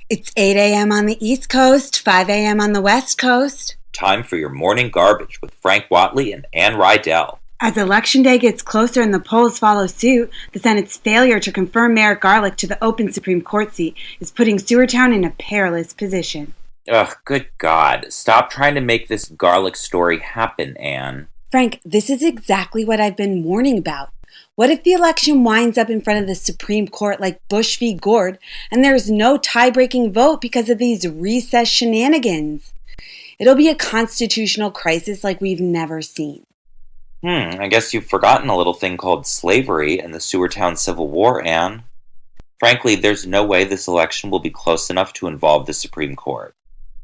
It's 8 a.m. on the East Coast, 5 a.m. on the West Coast. Time for your morning garbage with Frank Watley and Ann Rydell. As Election Day gets closer and the polls follow suit, the Senate's failure to confirm Merrick Garlick to the open Supreme Court seat is putting Sewertown in a perilous position. Ugh, good God. Stop trying to make this Garlick story happen, Ann. Frank, this is exactly what I've been warning about. What if the election winds up in front of the Supreme Court like Bush v. Gore, and there's no tie-breaking vote because of these recess shenanigans? It'll be a constitutional crisis like we've never seen. I guess you've forgotten a little thing called slavery and the Sewertown Civil War, Ann. Frankly, there's no way this election will be close enough to involve the Supreme Court.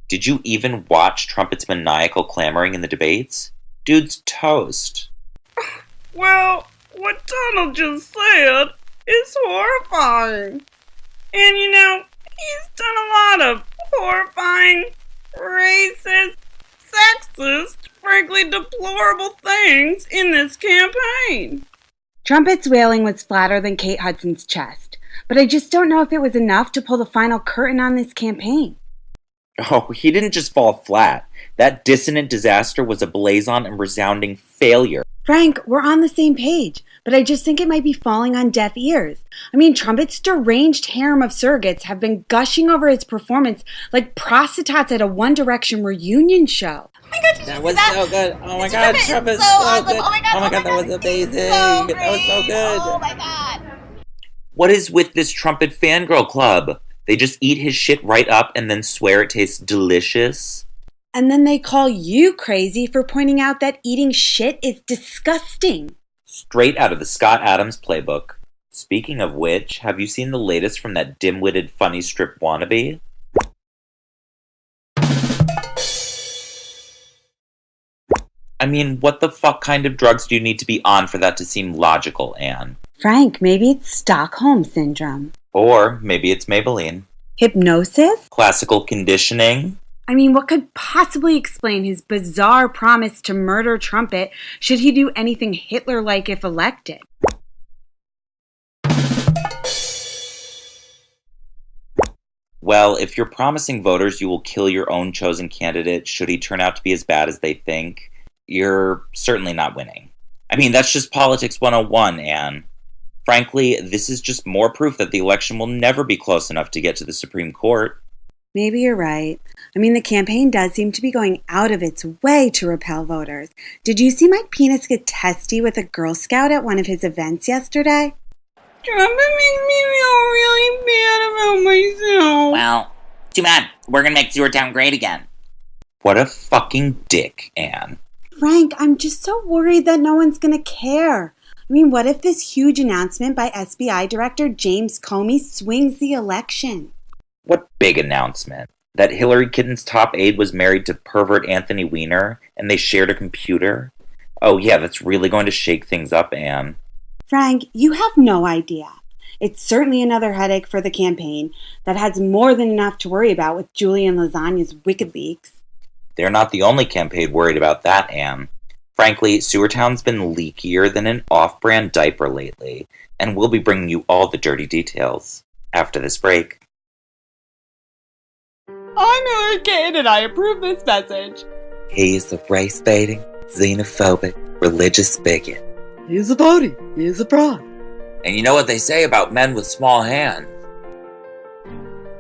Did you even watch Trumpet's maniacal clamoring in the debates? Dude's toast. Well, what Donald just said is horrifying. And he's done a lot of horrifying, racist, sexist, frankly deplorable things in this campaign. Trumpet's wailing was flatter than Kate Hudson's chest, but I just don't know if it was enough to pull the final curtain on this campaign. Oh, he didn't just fall flat. That dissonant disaster was a blazon and resounding failure. Frank, we're on the same page, but I just think it might be falling on deaf ears. I mean, Trumpet's deranged harem of surrogates have been gushing over his performance like prostitutes at a One Direction reunion show. Oh my God, that was so good. Oh my God, Trumpet's so awesome. good. Oh my God, that was amazing. So that was so good. Oh my God. What is with this Trumpet fangirl club? They just eat his shit right up and then swear it tastes delicious? And then they call you crazy for pointing out that eating shit is disgusting. Straight out of the Scott Adams playbook. Speaking of which, have you seen the latest from that dim-witted funny strip wannabe? I mean, what the fuck kind of drugs do you need to be on for that to seem logical, Ann? Frank, maybe it's Stockholm Syndrome. Or maybe it's Maybelline. Hypnosis? Classical conditioning? I mean, what could possibly explain his bizarre promise to murder Trumpet should he do anything Hitler-like if elected? Well, if you're promising voters you will kill your own chosen candidate should he turn out to be as bad as they think, you're certainly not winning. I mean, that's just politics 101, Ann. Frankly, this is just more proof that the election will never be close enough to get to the Supreme Court. Maybe you're right. I mean, the campaign does seem to be going out of its way to repel voters. Did you see Mike Penis get testy with a Girl Scout at one of his events yesterday? Trumpet makes me feel really bad about myself. Well, too bad. We're gonna make Sewertown great again. What a fucking dick, Ann. Frank, I'm just so worried that no one's gonna care. I mean, what if this huge announcement by SBI Director James Comey swings the election? What big announcement? That Hillary Clinton's top aide was married to pervert Anthony Weiner, and they shared a computer? Oh yeah, that's really going to shake things up, Ann. Frank, you have no idea. It's certainly another headache for the campaign that has more than enough to worry about with Julian Lasagna's WikiLeaks. They're not the only campaign worried about that, Ann. Frankly, Sewertown's been leakier than an off-brand diaper lately, and we'll be bringing you all the dirty details after this break. I'm Hillary Clinton and I approve this message. He's a race-baiting, xenophobic, religious bigot. He's a booty. He's a fraud. And you know what they say about men with small hands?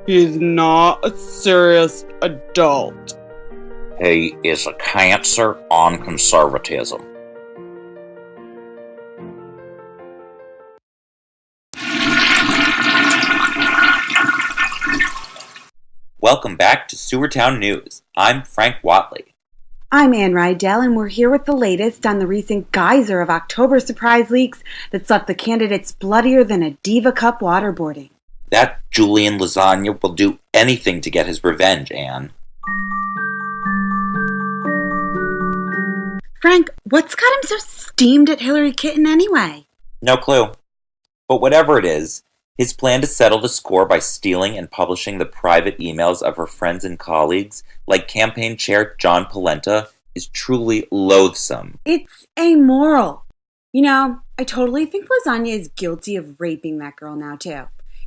He's not a serious adult. He is a cancer on conservatism. Welcome back to Sewertown News. I'm Frank Watley. I'm Ann Rydell, and we're here with the latest on the recent geyser of October surprise leaks that's left the candidates bloodier than a Diva Cup waterboarding. That Julian Lasagna will do anything to get his revenge, Ann. Frank, what's got him so steamed at Hillary Clinton anyway? No clue. But whatever it is, his plan to settle the score by stealing and publishing the private emails of her friends and colleagues, like campaign chair John Polenta, is truly loathsome. It's amoral. You know, I totally think Lasagna is guilty of raping that girl now, too.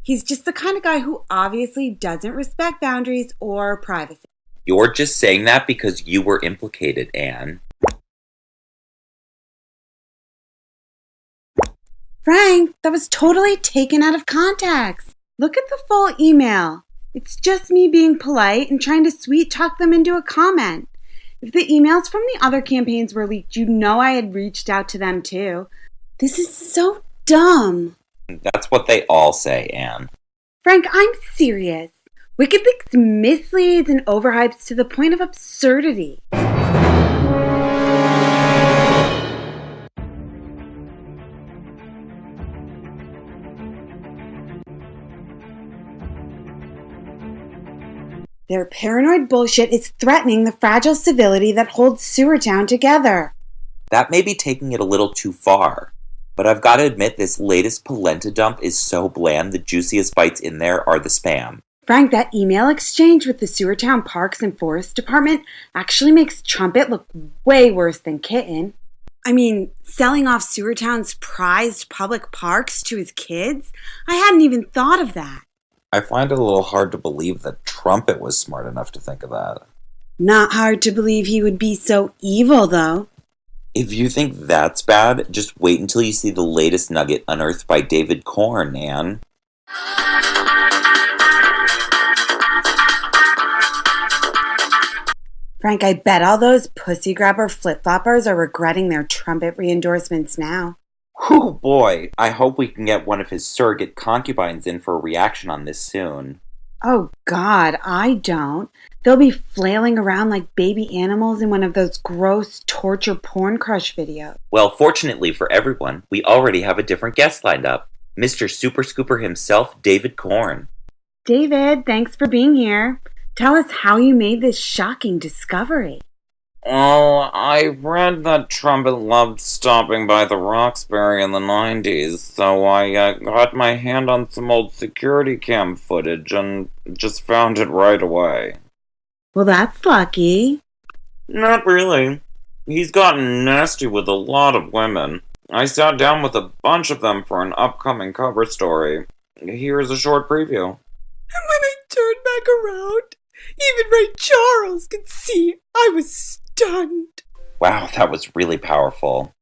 He's just the kind of guy who obviously doesn't respect boundaries or privacy. You're just saying that because you were implicated, Anne. Frank, that was totally taken out of context. Look at the full email. It's just me being polite and trying to sweet talk them into a comment. If the emails from the other campaigns were leaked, you know I had reached out to them too. This is so dumb. That's what they all say, Anne. Frank, I'm serious. WikiLeaks misleads and overhypes to the point of absurdity. Their paranoid bullshit is threatening the fragile civility that holds Sewertown together. That may be taking it a little too far, but I've got to admit this latest polenta dump is so bland the juiciest bites in there are the spam. Frank, that email exchange with the Sewertown Parks and Forest Department actually makes Trumpet look way worse than Kitten. I mean, selling off Sewertown's prized public parks to his kids? I hadn't even thought of that. I find it a little hard to believe that Trumpet was smart enough to think of that. Not hard to believe he would be so evil, though. If you think that's bad, just wait until you see the latest nugget unearthed by David Korn, Anne. Frank, I bet all those pussy grabber flip-floppers are regretting their Trumpet re-endorsements now. Oh boy, I hope we can get one of his surrogate concubines in for a reaction on this soon. Oh God, I don't. They'll be flailing around like baby animals in one of those gross torture porn crush videos. Well, fortunately for everyone, we already have a different guest lined up. Mr. Super Scooper himself, David Korn. David, thanks for being here. Tell us how you made this shocking discovery. Oh, I read that Trumpet loved stopping by the Roxbury in the 90s, so I got my hand on some old security cam footage and just found it right away. Well, that's lucky. Not really. He's gotten nasty with a lot of women. I sat down with a bunch of them for an upcoming cover story. Here's a short preview. And when I turned back around, even Ray Charles could see I was stunned. Wow, that was really powerful.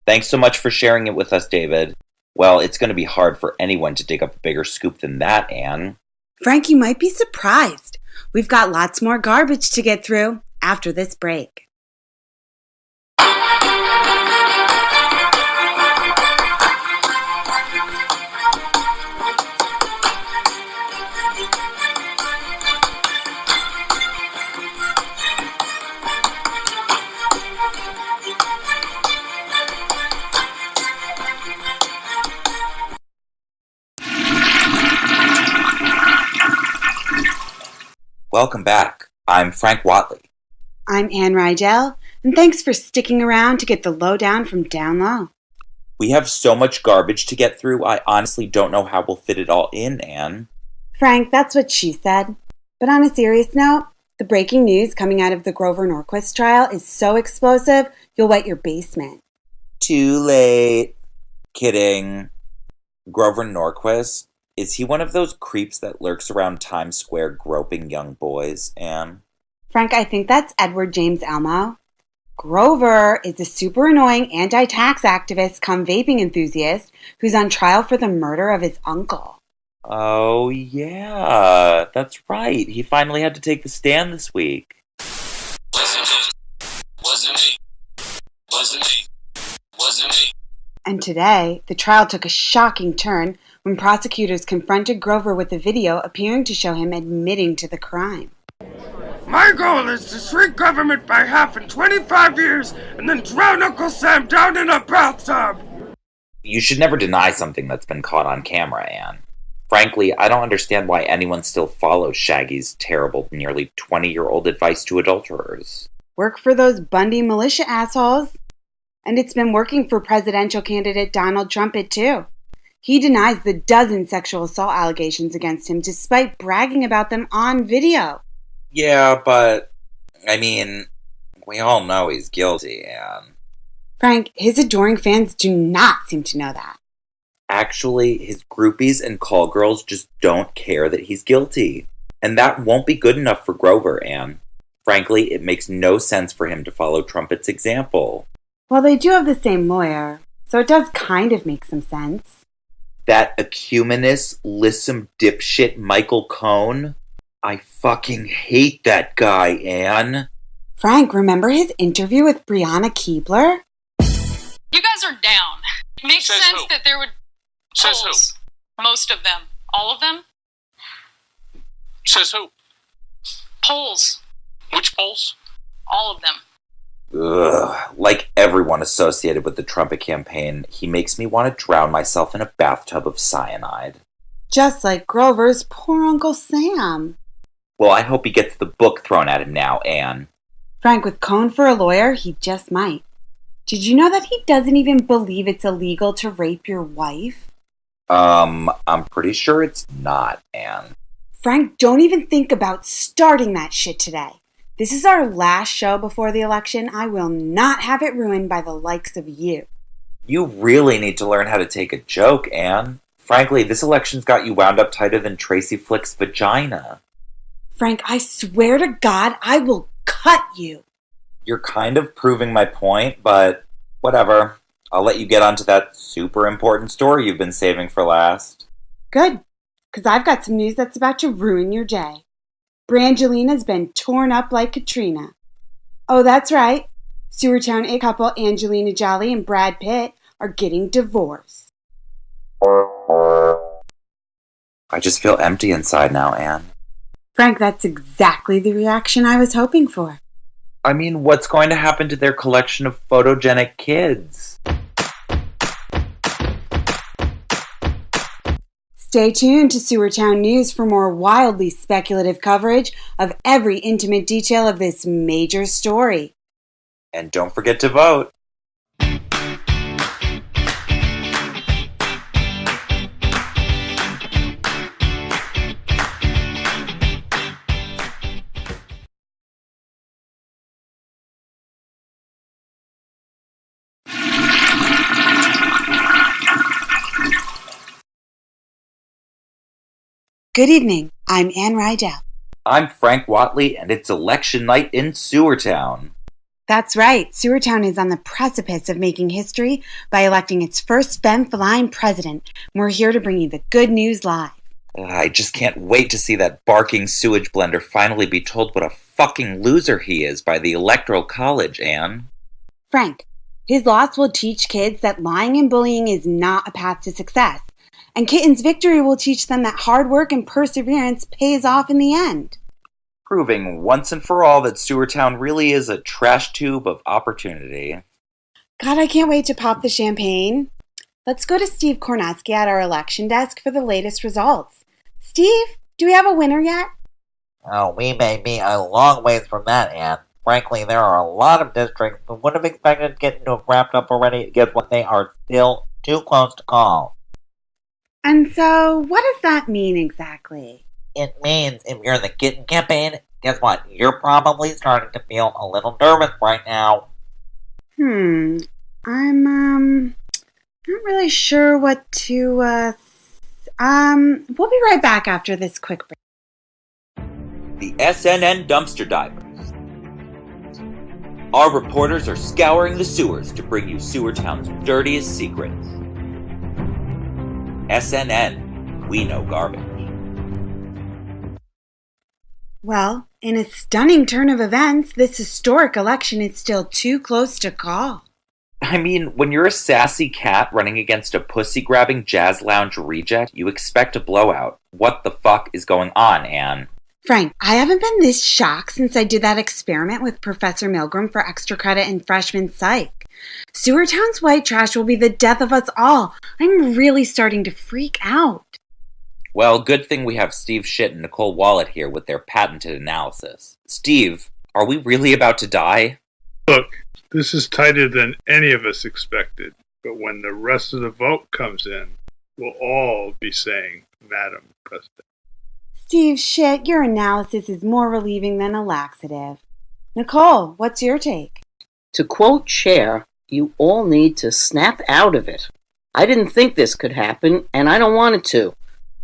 Thanks so much for sharing it with us, David. Well, it's going to be hard for anyone to dig up a bigger scoop than that, Anne. Frank, you might be surprised. We've got lots more garbage to get through after this break. Welcome back. I'm Frank Watley. I'm Anne Rydell, and thanks for sticking around to get the lowdown from down low. We have so much garbage to get through, I honestly don't know how we'll fit it all in, Anne. Frank, that's what she said. But on a serious note, the breaking news coming out of the Grover Norquist trial is so explosive, you'll wet your basement. Too late. Kidding. Grover Norquist? Is he one of those creeps that lurks around Times Square groping young boys, Anne? Frank, I think that's Edward James Elmo. Grover is a super annoying anti-tax activist come vaping enthusiast who's on trial for the murder of his uncle. Oh, yeah. That's right. He finally had to take the stand this week. Wasn't me. And today, the trial took a shocking turn when prosecutors confronted Grover with a video appearing to show him admitting to the crime. My goal is to shrink government by half in 25 years and then drown Uncle Sam down in a bathtub! You should never deny something that's been caught on camera, Anne. Frankly, I don't understand why anyone still follows Shaggy's terrible, nearly 20-year-old advice to adulterers. Work for those Bundy militia assholes. And it's been working for presidential candidate Donald Trump, too. He denies the dozen sexual assault allegations against him despite bragging about them on video. Yeah, but, I mean, we all know he's guilty, Anne. Frank, his adoring fans do not seem to know that. Actually, his groupies and call girls just don't care that he's guilty. And that won't be good enough for Grover, Anne. Frankly, it makes no sense for him to follow Trumpet's example. Well, they do have the same lawyer, so it does kind of make some sense. That ecumenist, lissom dipshit Michael Cohn? I fucking hate that guy, Anne. Frank, remember his interview with Brianna Keebler? You guys are down. It makes Says sense who? that there would... Says polls. Most of them. All of them? Says who? Polls. Which polls? All of them. Ugh. Like everyone associated with the Trumpet campaign, he makes me want to drown myself in a bathtub of cyanide. Just like Grover's poor Uncle Sam. Well, I hope he gets the book thrown at him now, Anne. Frank, with Cohn for a lawyer, he just might. Did you know that he doesn't even believe it's illegal to rape your wife? I'm pretty sure it's not, Anne. Frank, don't even think about starting that shit today. This is our last show before the election. I will not have it ruined by the likes of you. You really need to learn how to take a joke, Anne. Frankly, this election's got you wound up tighter than Tracy Flick's vagina. Frank, I swear to God, I will cut you. You're kind of proving my point, but whatever. I'll let you get onto that super important story you've been saving for last. Good, because I've got some news that's about to ruin your day. Brangelina's been torn up like Katrina. Oh, that's right. Sewertown A couple Angelina Jolie and Brad Pitt are getting divorced. I just feel empty inside now, Anne. Frank, that's exactly the reaction I was hoping for. I mean, what's going to happen to their collection of photogenic kids? Stay tuned to Sewertown News for more wildly speculative coverage of every intimate detail of this major story. And don't forget to vote. Good evening. I'm Ann Rydell. I'm Frank Watley, and it's election night in Sewertown. That's right. Sewertown is on the precipice of making history by electing its first femme feline president. And we're here to bring you the good news live. I just can't wait to see that barking sewage blender finally be told what a fucking loser he is by the Electoral College, Anne. Frank, his loss will teach kids that lying and bullying is not a path to success. And Kitten's victory will teach them that hard work and perseverance pays off in the end. Proving once and for all that Sewertown really is a trash tube of opportunity. God, I can't wait to pop the champagne. Let's go to Steve Kornetsky at our election desk for the latest results. Steve, do we have a winner yet? Oh, we may be a long ways from that, Anne. Frankly, there are a lot of districts who would have expected getting to have wrapped up already. Guess what? They are still too close to call. And so, what does that mean exactly? It means if you're in the Kitten campaign, guess what? You're probably starting to feel a little nervous right now. I'm, not really sure what to, we'll be right back after this quick break. The SNN dumpster divers. Our reporters are scouring the sewers to bring you Sewertown's dirtiest secrets. SNN, we know garbage. Well, in a stunning turn of events, this historic election is still too close to call. I mean, when you're a sassy cat running against a pussy-grabbing jazz lounge reject, you expect a blowout. What the fuck is going on, Anne? Frank, I haven't been this shocked since I did that experiment with Professor Milgram for extra credit in freshman psych. Sewertown's white trash will be the death of us all. I'm really starting to freak out. Well, good thing we have Steve Schitt and Nicole Wallet here with their patented analysis. Steve, are we really about to die? Look, this is tighter than any of us expected, but when the rest of the vote comes in, we'll all be saying, Madam President. Steve Schitt, your analysis is more relieving than a laxative. Nicole, what's your take? To quote Cher, you all need to snap out of it. I didn't think this could happen, and I don't want it to.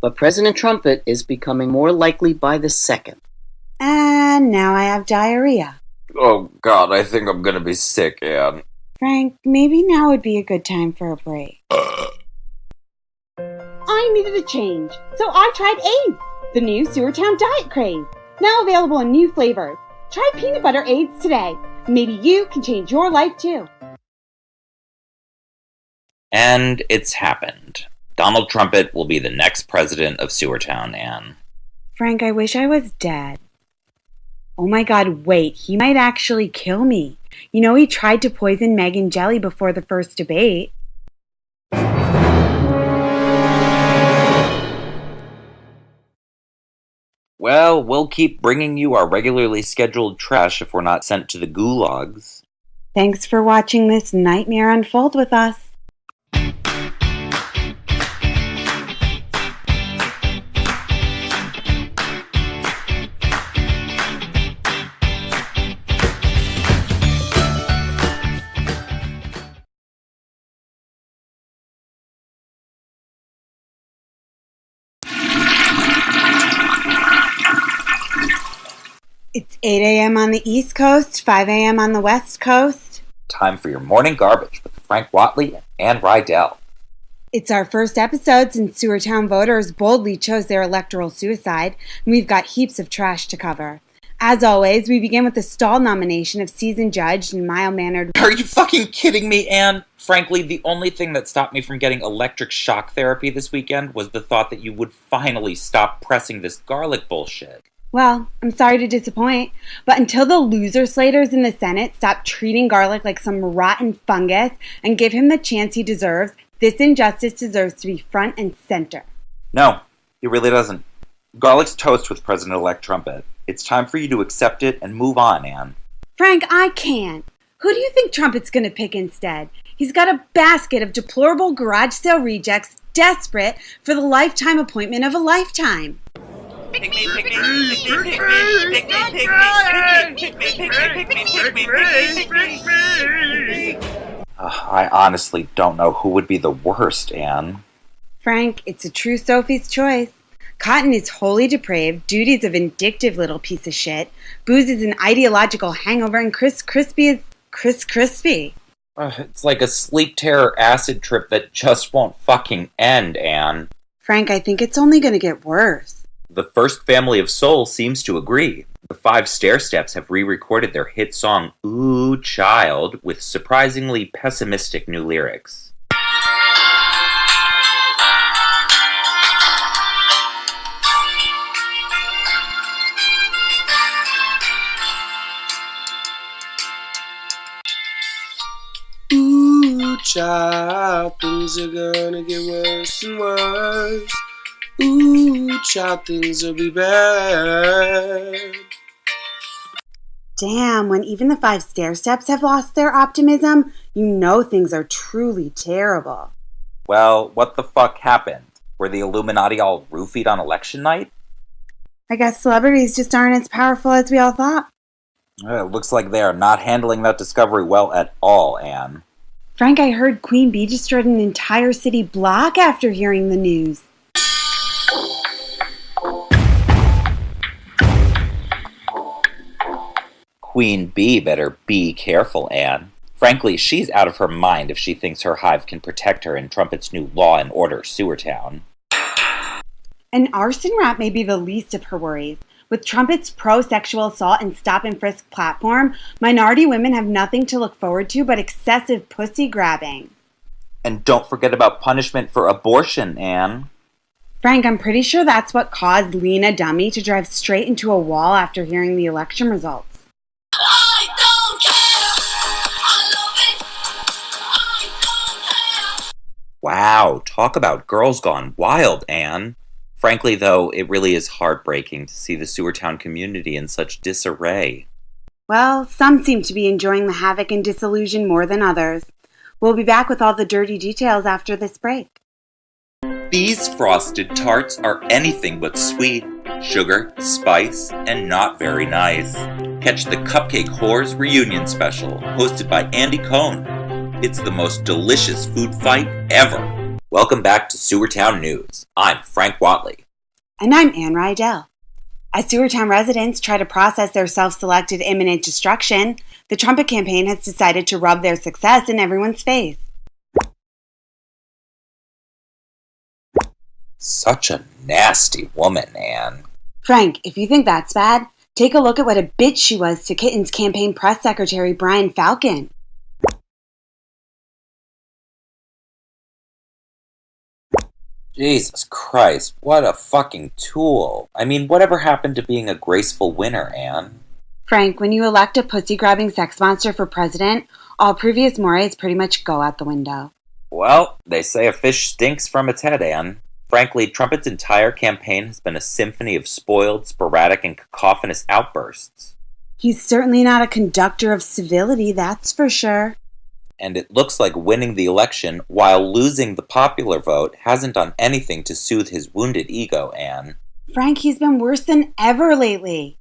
But President Trumpet is becoming more likely by the second. And now I have diarrhea. Oh, God, I think I'm gonna be sick, Anne. Frank, maybe now would be a good time for a break. I needed a change, so I tried AIDS, the new Sewertown diet craze. Now available in new flavors. Try peanut butter AIDS today. Maybe you can change your life too. And it's happened. Donald Trumpet will be the next president of Sewertown, Anne. Frank, I wish I was dead. Oh my God, wait, he might actually kill me. You know, he tried to poison Meg and Jelly before the first debate. Well, we'll keep bringing you our regularly scheduled trash if we're not sent to the gulags. Thanks for watching this nightmare unfold with us. It's 8 a.m. on the East Coast, 5 a.m. on the West Coast. Time for your morning garbage with Frank Watley and Ann Rydell. It's our first episode since Sewertown voters boldly chose their electoral suicide, and we've got heaps of trash to cover. As always, we begin with the stall nomination of seasoned judge and mild-mannered... Are you fucking kidding me, Ann? Frankly, the only thing that stopped me from getting electric shock therapy this weekend was the thought that you would finally stop pressing this garlic bullshit. Well, I'm sorry to disappoint, but until the loser slaters in the Senate stop treating garlic like some rotten fungus and give him the chance he deserves, this injustice deserves to be front and center. No, it really doesn't. Garlic's toast with President-elect Trumpet. It's time for you to accept it and move on, Ann. Frank, I can't. Who do you think Trumpet's going to pick instead? He's got a basket of deplorable garage sale rejects desperate for the lifetime appointment of a lifetime. I honestly don't know who would be the worst, Anne. Frank, it's a true Sophie's choice. Cotton is wholly depraved, Duty's a vindictive little piece of shit, Booze is an ideological hangover, and Chris Crispy is Chris Crispy. It's like a sleep terror acid trip that just won't fucking end, Anne. Frank, I think it's only going to get worse. The First Family of Soul seems to agree. The Five Stairsteps have re-recorded their hit song, Ooh Child, with surprisingly pessimistic new lyrics. Ooh, child, things are gonna get worse and worse. Ooh, child, things will be bad. Damn, when even the Five Stairsteps have lost their optimism, you know things are truly terrible. Well, what the fuck happened? Were the Illuminati all roofied on election night? I guess celebrities just aren't as powerful as we all thought. It looks like they are not handling that discovery well at all, Anne. Frank, I heard Queen Bee destroyed an entire city block after hearing the news. Queen Bee better be careful, Anne. Frankly, she's out of her mind if she thinks her hive can protect her in Trumpet's new law and order Sewertown. An arson rap may be the least of her worries. With Trumpet's pro-sexual assault and stop-and-frisk platform, minority women have nothing to look forward to but excessive pussy grabbing. And don't forget about punishment for abortion, Anne. Frank, I'm pretty sure that's what caused Lena Dummy to drive straight into a wall after hearing the election results. I don't care. I love it. I don't care. Wow, talk about girls gone wild, Anne. Frankly, though, it really is heartbreaking to see the Sewertown community in such disarray. Well, some seem to be enjoying the havoc and disillusion more than others. We'll be back with all the dirty details after this break. These frosted tarts are anything but sweet. Sugar, spice, and not very nice. Catch the Cupcake Whores reunion special, hosted by Andy Cohn. It's the most delicious food fight ever. Welcome back to Sewertown News. I'm Frank Watley. And I'm Ann Rydell. As Sewertown residents try to process their self-selected imminent destruction, the Trumpet campaign has decided to rub their success in everyone's face. Such a nasty woman, Ann. Frank, if you think that's bad, take a look at what a bitch she was to Kitten's campaign press secretary, Brian Falcon. Jesus Christ, what a fucking tool. I mean, whatever happened to being a graceful winner, Ann? Frank, when you elect a pussy-grabbing sex monster for president, all previous mores pretty much go out the window. Well, they say a fish stinks from its head, Ann. Frankly, Trumpet's entire campaign has been a symphony of spoiled, sporadic, and cacophonous outbursts. He's certainly not a conductor of civility, that's for sure. And it looks like winning the election while losing the popular vote hasn't done anything to soothe his wounded ego, Ann. Frank, he's been worse than ever lately.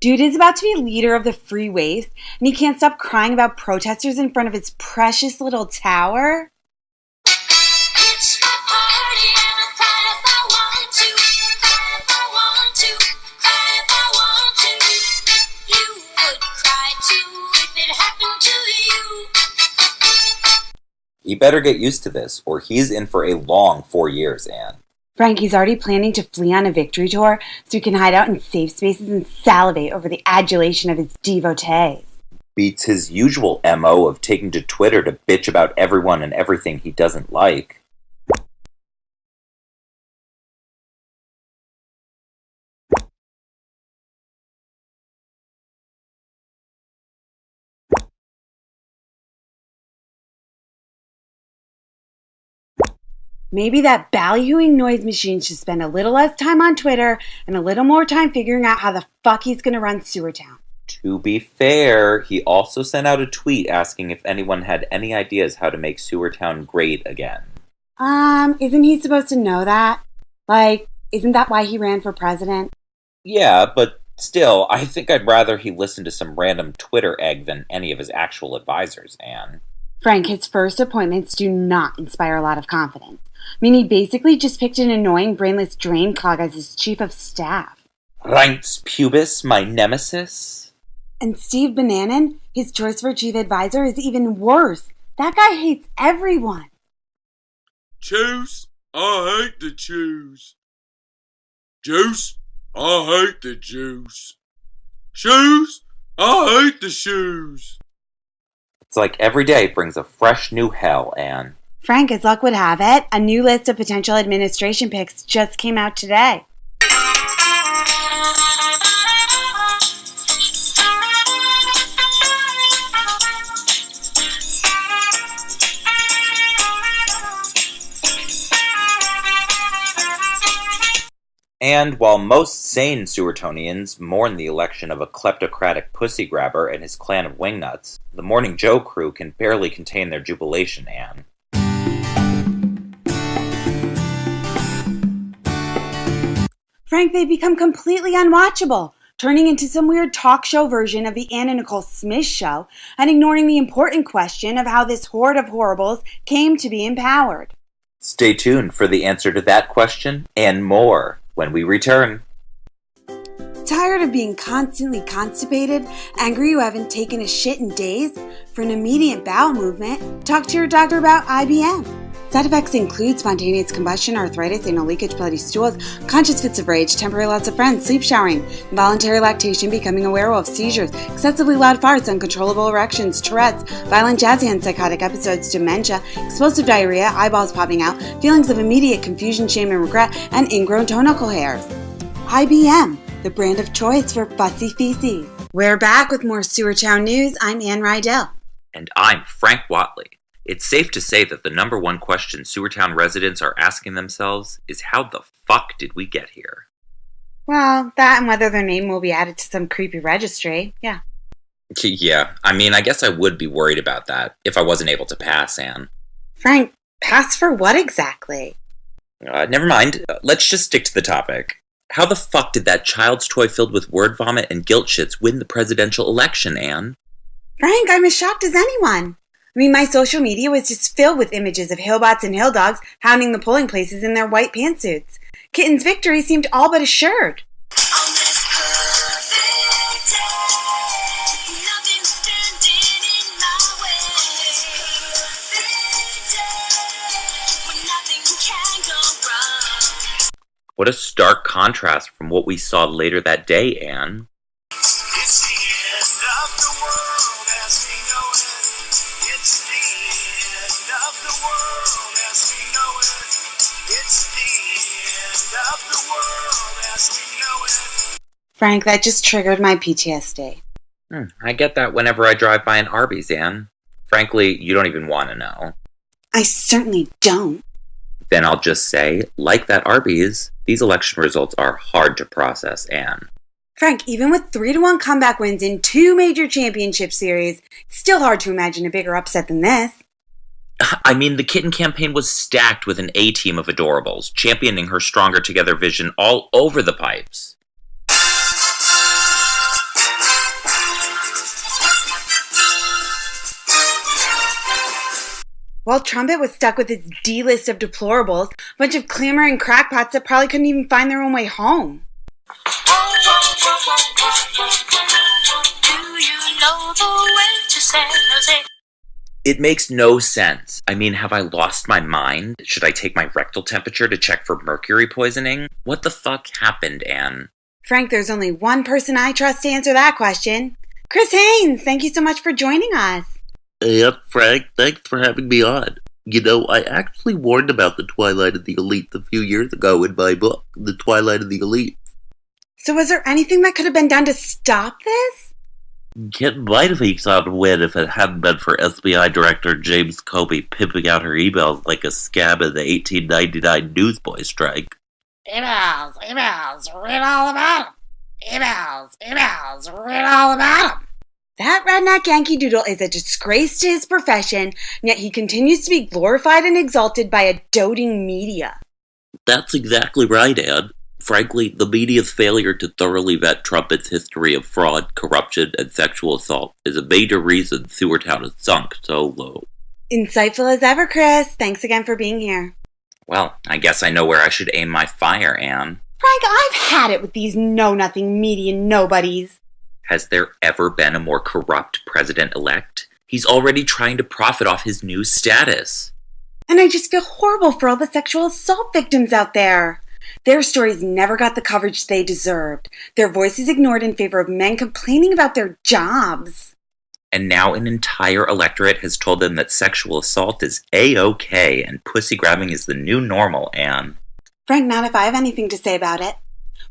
Dude is about to be leader of the free waste, and he can't stop crying about protesters in front of his precious little tower. It's my party and I cry if I want to, cry if I want to, cry if I want to. You would cry too if it happened to you. He better get used to this, or he's in for a long 4 years, Ann. Frank, he's already planning to flee on a victory tour so he can hide out in safe spaces and salivate over the adulation of his devotees. Beats his usual MO of taking to Twitter to bitch about everyone and everything he doesn't like. Maybe that ballyhooing noise machine should spend a little less time on Twitter and a little more time figuring out how the fuck he's gonna run Sewertown. To be fair, he also sent out a tweet asking if anyone had any ideas how to make Sewertown great again. Isn't he supposed to know that? Like, isn't that why he ran for president? Yeah, but still, I think I'd rather he listen to some random Twitter egg than any of his actual advisors, Ann. Frank, his first appointments do not inspire a lot of confidence. I mean, he basically just picked an annoying, brainless drain clog as his chief of staff. Reince Pubis, my nemesis? And Steve Bananen, his choice for chief advisor, is even worse. That guy hates everyone. Juice, I hate the Jews. Juice, I hate the Jews. Shoes, I hate the shoes. It's like every day brings a fresh new hell, Ann. Frank, as luck would have it, a new list of potential administration picks just came out today. And while most sane Sewertonians mourn the election of a kleptocratic pussy grabber and his clan of wingnuts, the Morning Joe crew can barely contain their jubilation, Ann. Frank, they've become completely unwatchable, turning into some weird talk show version of the Anna Nicole Smith show and ignoring the important question of how this horde of horribles came to be empowered. Stay tuned for the answer to that question and more when we return. Tired of being constantly constipated, angry you haven't taken a shit in days? For an immediate bowel movement, talk to your doctor about IBM. Side effects include spontaneous combustion, arthritis, anal leakage, bloody stools, conscious fits of rage, temporary loss of friends, sleep showering, involuntary lactation, becoming a werewolf, seizures, excessively loud farts, uncontrollable erections, Tourette's, violent jazz hands, psychotic episodes, dementia, explosive diarrhea, eyeballs popping out, feelings of immediate confusion, shame, and regret, and ingrown toe knuckle hairs. IBM, the brand of choice for fussy feces. We're back with more Sewertown news. I'm Ann Rydell. And I'm Frank Watley. It's safe to say that the number one question Sewertown residents are asking themselves is how the fuck did we get here? Well, that and whether their name will be added to some creepy registry, yeah. Yeah, I mean, I guess I would be worried about that if I wasn't able to pass, Ann. Frank, pass for what exactly? Never mind. Let's just stick to the topic. How the fuck did that child's toy filled with word vomit and guilt shits win the presidential election, Ann? Frank, I'm as shocked as anyone. I mean, my social media was just filled with images of hillbots and hill dogs hounding the polling places in their white pantsuits. Kitten's victory seemed all but assured. On this perfect day, nothing's standing in my way. On this perfect day, when nothing can go wrong. What a stark contrast from what we saw later that day, Anne. It's the end of the world as we know it. It's the end of the world as we know it. It's the end of the world as we know it. Frank, that just triggered my PTSD. I get that whenever I drive by an Arby's, Anne. Frankly, you don't even want to know. I certainly don't. Then I'll just say, like that Arby's, these election results are hard to process, Anne. Frank, even with 3-1 comeback wins in 2 major championship series, it's still hard to imagine a bigger upset than this. I mean, the Kitten campaign was stacked with an A-team of adorables, championing her stronger together vision all over the pipes. While Trumpet was stuck with his D-list of deplorables, a bunch of clamoring crackpots that probably couldn't even find their own way home. Do you know the way to San Jose? It makes no sense. I mean, have I lost my mind? Should I take my rectal temperature to check for mercury poisoning? What the fuck happened, Anne? Frank, there's only one person I trust to answer that question. Chris Haynes, thank you so much for joining us. Yep, Frank, thanks for having me on. You know, I actually warned about the Twilight of the Elite a few years ago in my book, The Twilight of the Elite. So was there anything that could have been done to stop this? Kitten might have eked out a win if it hadn't been for FBI Director James Comey pimping out her emails like a scab in the 1899 Newsboy strike. Emails, read all about them. Emails, read all about them. That redneck Yankee Doodle is a disgrace to his profession, and yet he continues to be glorified and exalted by a doting media. That's exactly right, Anne. Frankly, the media's failure to thoroughly vet Trumpet's history of fraud, corruption, and sexual assault is a major reason Sewertown has sunk so low. Insightful as ever, Chris. Thanks again for being here. Well, I guess I know where I should aim my fire, Anne. Frank, I've had it with these know-nothing media nobodies. Has there ever been a more corrupt president-elect? He's already trying to profit off his new status. And I just feel horrible for all the sexual assault victims out there. Their stories never got the coverage they deserved. Their voices ignored in favor of men complaining about their jobs. And now an entire electorate has told them that sexual assault is A-OK and pussy grabbing is the new normal, Anne. Frank, not if I have anything to say about it.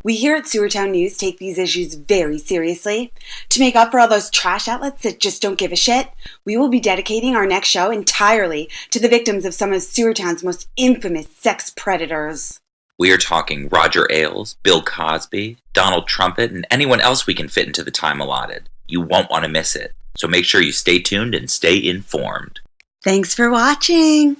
We here at Sewertown News take these issues very seriously. To make up for all those trash outlets that just don't give a shit, we will be dedicating our next show entirely to the victims of some of Sewertown's most infamous sex predators. We are talking Roger Ailes, Bill Cosby, Donald Trumpet, and anyone else we can fit into the time allotted. You won't want to miss it. So make sure you stay tuned and stay informed. Thanks for watching.